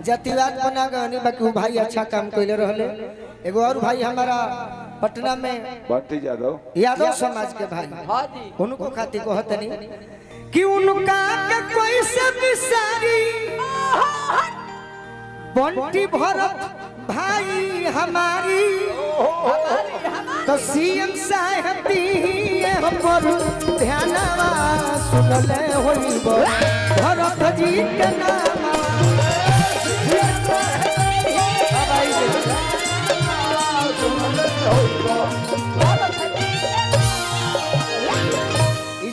जातिवाद बना गए बाकी भाई अच्छा काम कैले रहले। एगो और भाई हमारा पटना में बंटी यादव समाज के भाई उनको खातिर कहते नहीं कि उनका के कोई से बिसारी बंटी भरत भाई हमारी तो सीएम साहब पर ध्यानवा सुनले होई भरत जी के नाम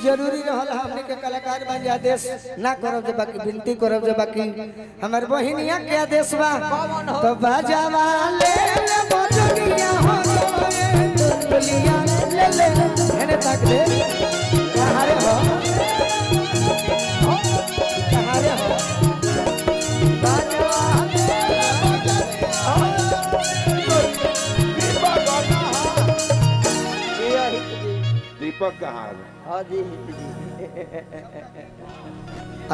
जरूरी रहल हमने के कलाकार बन जा आदेश ना करब जे बाकी विनती करब जे बाकी हमर बहिनिया के आदेश बा तो बाजावा ले ले बजनिया हो दुलिया ले ले एने तक ले कहां रे हो कहां रे हो बाजावा दीपक कहाँ है?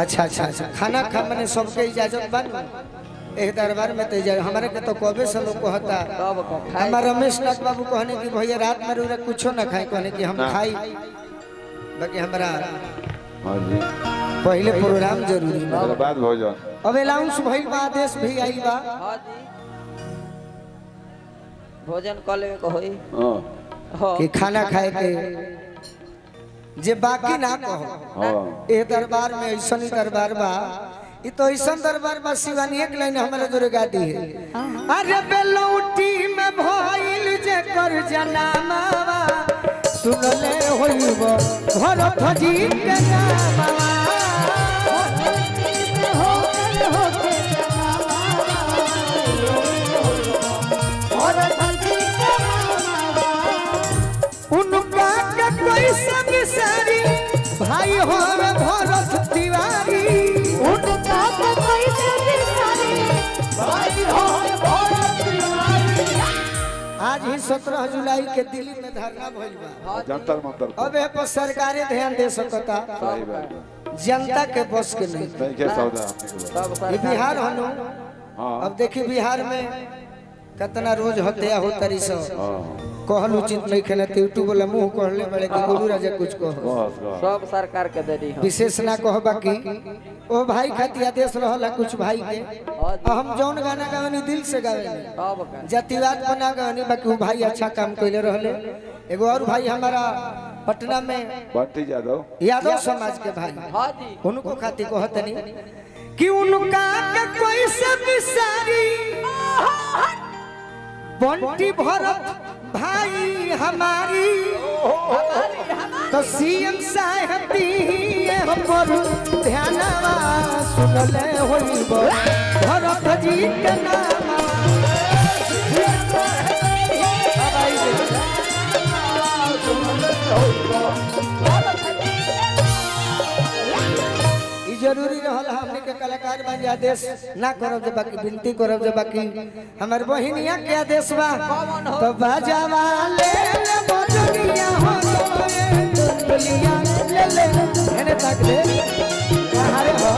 अच्छा अच्छा अच्छा खाना खा मैंने सबके इजाजत बन एक दरबार में तो हमारे के तो कबे से लोग कहता हमारा रमेश नाथ बाबू कहने की भैया रात में रोज कुछ ना खाए कहने की हम खाई बाकी हमारा पहले प्रोग्राम जरूरी बाद भोजन अब अलाउंस भइल बा आदेश भी आई बा भोजन कर ले को होई कि खाना खाए के जे बाकी ना कहो ए दरबार में ऐसा ही दरबार बा ई तो ऐसा दरबार बा शिवानी एक लाइन हमारे जोरे गाती है अरे बेलौटी में भइल जे कर जनामावा सुनले होइबो भरत जी के नामवा उनका के कोई सब सारी भाई हो भरत तिवारी उनका के कोई सब सारी भाई हो भरत तिवारी। आज ही 17 जुलाई के दिल्ली में धरना भइल बा जंतर मंतर अब ए पर सरकारें ध्यान दे सकता जनता के बस के नहीं के सौदा ये बिहार हनु अब देखिए बिहार में कितना रोज हत्या हो तरी सो कहल उचित नहीं खेले यूट्यूब वाला मुंह कहले बड़े कि गुरु राजा कुछ कहो सब सरकार के देरी विशेष ना कहो बाकी ओ भाई खातिर आदेश रहला कुछ भाई के हम जौन गाना गावनी दिल से गावे जातिवाद बना गावनी बाकी वो भाई अच्छा काम कैले रहले। एगो और भाई हमारा पटना में बंटी यादव समाज के भाई उनको खातिर कहते नहीं कि उनका के कोई से बिसारी बंटी भरत भाई हमारी तो सीएम साहब पर ध्यानवा सुनले होई भरत जी के नाम जरूरी रहल हमने के कलाकार बन जा आदेश ना करब जे बाकी विनती करब जे बाकी हमर बहिनिया के आदेश बा तो बाजावा ले ले बजनिया हो दुलिया ले ले एने तक ले कहां रे हो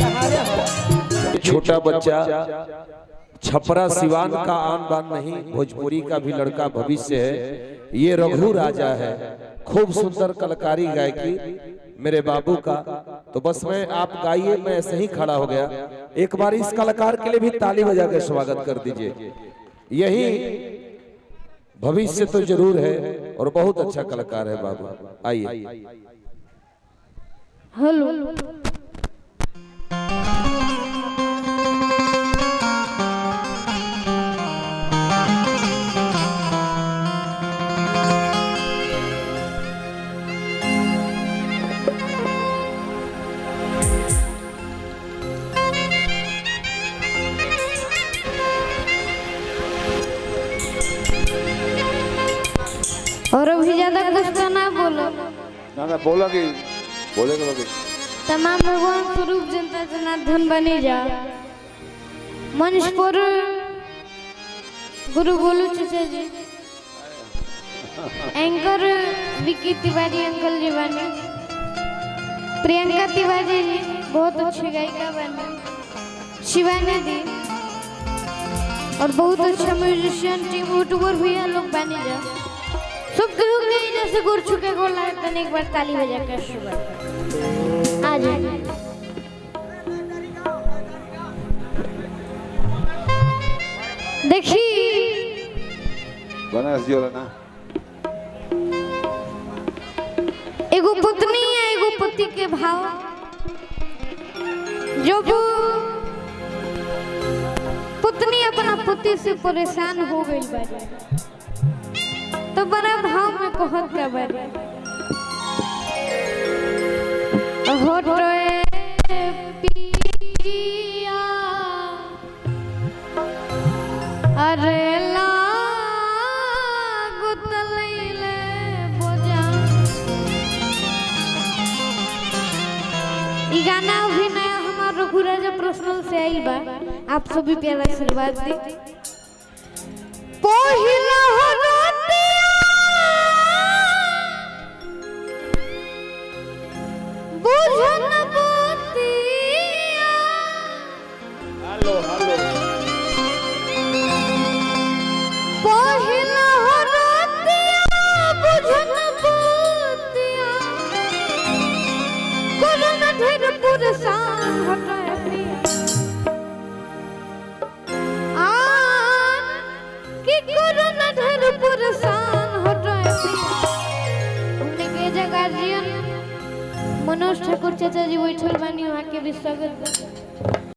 कहां रे हो। छोटा बच्चा छपरा सिवान का आन बान नहीं, भोजपुरी का भी लड़का भविष्य है। ये रघु राजा है, खूब सुंदर कलाकारी गायकी मेरे बाबू का। तो बस मैं आप गाइए, मैं ऐसे ही खड़ा हो गया। एक बार इस कलाकार के लिए भी ताली बजा के स्वागत कर दीजिए। यही भविष्य तो जरूर है और बहुत अच्छा कलाकार है बाबू। आइए। हेलो और अभी ज्यादा कुछ तो ना बोलो ना बोलोगी बोलेगा तमाम भगवान स्वरूप जनता जनार्दन बने जा मंच पर गुरु गोलू चाचा जी, एंकर विकी तिवारी अंकल जी बने, प्रियंका तिवारी जी, बहुत अच्छी गायिका बनी शिवानी दी, और बहुत अच्छा म्यूजिशियन टीम यूट्यूबर भी है लोग बनी जा। सब केहू के जैसे गुड़ छुके गोल लागत एक बार ताली बजा के शुरू आ जाए। देखी गणेश जी वाला ना एगो पत्नी है एगो पति के भाव, जब पत्नी अपना पति से परेशान हो गई बारे तो बड़ा भाव में कहत क्या बारे होटोए पिया अरे लागो तलैले बोझा। ई गाना अभिनय हमारा रघुराजा पर्सनल से आइल बा, आप सभी प्यारा आशीर्वाद दी। पहिला रतिया बुझन बतिया, हेलो हेलो पहिला रतिया बुझन बतिया, कोरोना ढेर परेशान हटाए पिया। कि कोरोना ढेर परेशान हटाए पिया। हमने के जगह जियन मनोज ठाकुर चाचा जी बैठल बानी, वहाँ के भी स्वागत।